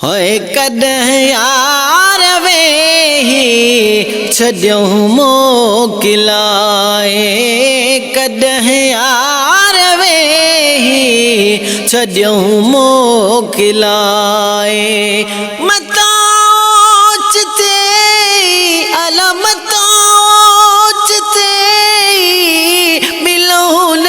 होए कॾहिं यार वेही छॾियूं मोकिलाए कॾहिं यार वेही छॾियूं मोकिलाए मताच ते अला मताच ते मिलूं न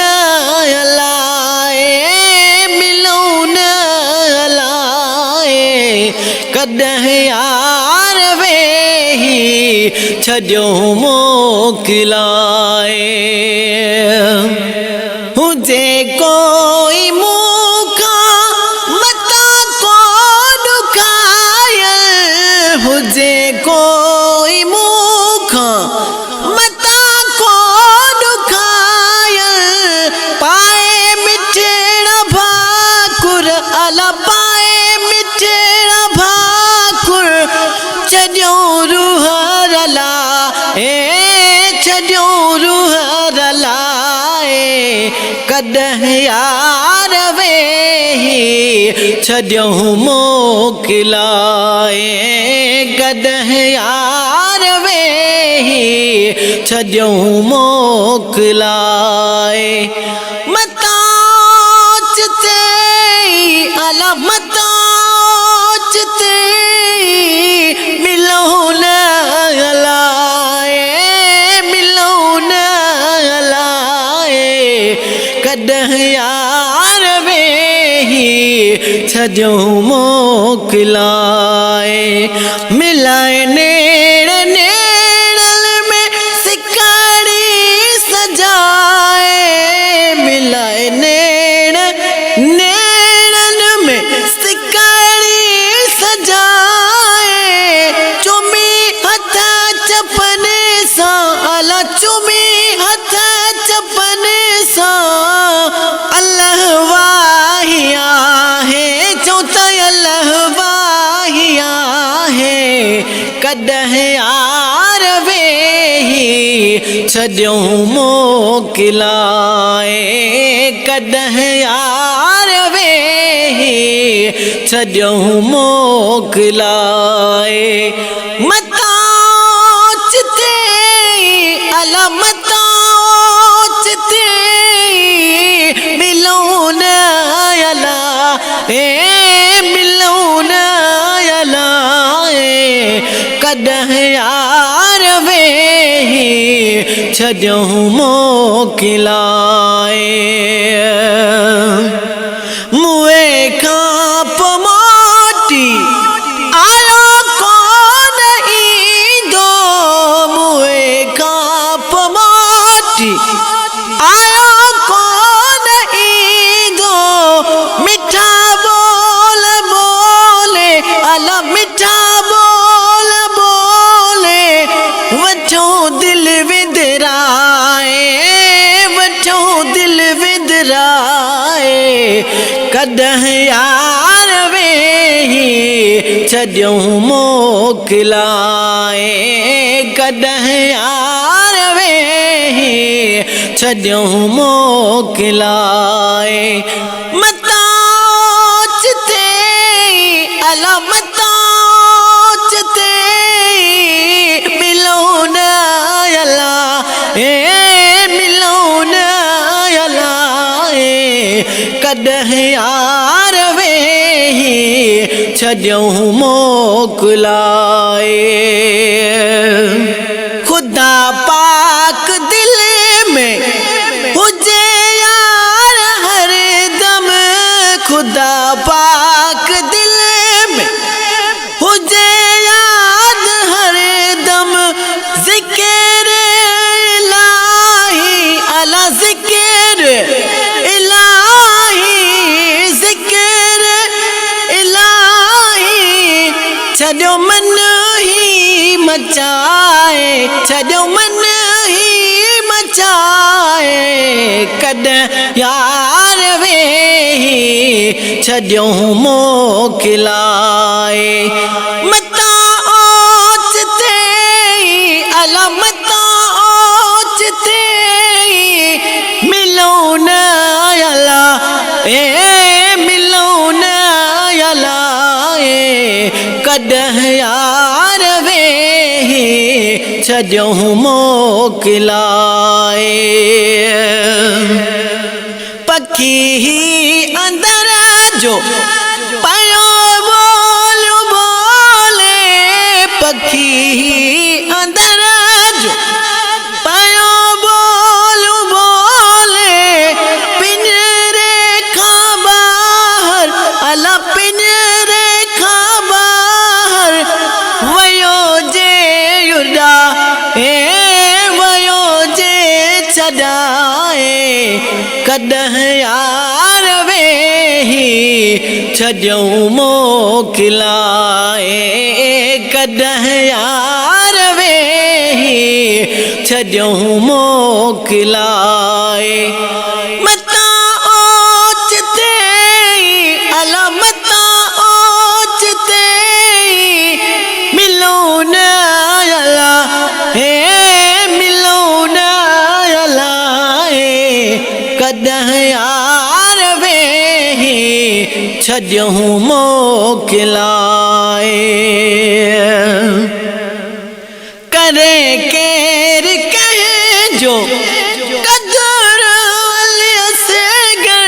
कॾहिं यार वेही छॾियूं मोकिलाए हुजे कोई मूंखां मता को ॾुखायल हुजे कोई मूंखां मता को ॾुखायल पाए मिठड़ भाकुर अला पाए मिठड़ छॾियूं रूह रला छॾियूं रूह रलाए कॾहिं यार वेही छॾियूं मोकिलाए कॾहिं यार वेही छॾियूं मोकिलाए मताच ते अला मताच ते कॾहिं यार वेही छॾियूं मोकिलाए मिलाए नेड़ नेड़ल में सिकाड़ी सजाए मिलाए नेड़ नेड़ल में सिकाड़ी सजाए चुमी हथ चपन सां अला चुमी हथ चपन सां अल्लाह वाहिया है चौथा अल्लाह वाहिया है कॾहिं यार वेही छॾियूं मोकिलाए कॾहिं यार वेही छॾियूं मोकिलाए मताच ते अला मताच ते मिलूं न अला मिलूं न अला कॾहिं यार वेही छॾियूं मोकिलाए मुए खां पोइ मोटी आयो कोन ईंदो मुए खां पोइ मोटी आयो कोन ईंदो मिठा बोल बोले अला मिठा बोल बोले वठो दिल विदराए वठो दिल विदराए कॾहिं यार वेही छॾियूं मोकिलाए कॾहिं यार वेही छॾियूं मोकिलाए मताच ते अला मताच ते मिलूं न अला मिलूं न अला कॾहिं यार वेही छॾियूं मोकिलाए खुदा पाक दिल में हुजे यार हर दम खुदा पाक दिल में हुजे याद हर दम ज़िक्र इलाही अला ज़िक्र इलाही ज़िक्र इलाही छॾियो मन ही मचाए छॾियो मन ही मचाए कॾहिं यार वेही छॾियूं मोकिलाए मताच ते अला मताच ते मिलूं न अला मिलूं न अला कॾहिं यार वे छॾियूं मोकिलाए पखी अंदर जो पयो बोल बोले पखी अंदर जो पयो बोल बोले पिंजरे खां बाहर अला पिंजरे खां बाहर वयो जे युदा वयो जे छॾाए कॾहिं यार वे छॾियूं मोकिलाए कॾहिं यार वे छॾियूं मोकिलाए मता ओचिते अला मता ओचिते मिलो न अला मिलो न अला कॾहिं यार वे छॾियूं मोकिलाए करे केर कहजो कदर असगर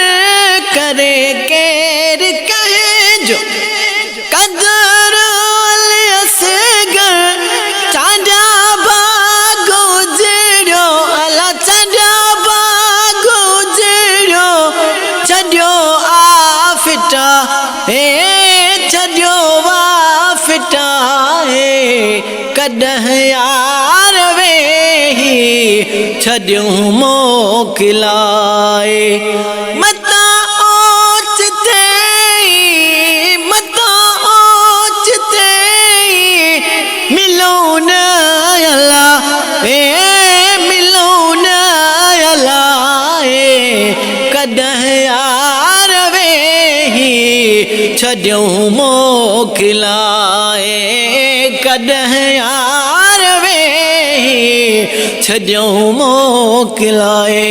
करे केर कहजो कदर असगर चांदा बागो जड़ो अला चांदा बागो जड़ो छॾियो आफिटा छॾियो वाफिटा कॾहिं यार वे छॾियूं मोकिलाए मता ओचिते मिलो न अला मिलो न अला कॾहिं यार वे छॾियूं मोकिलाए कॾहिं यार वे छॾियूं मोकिलाए।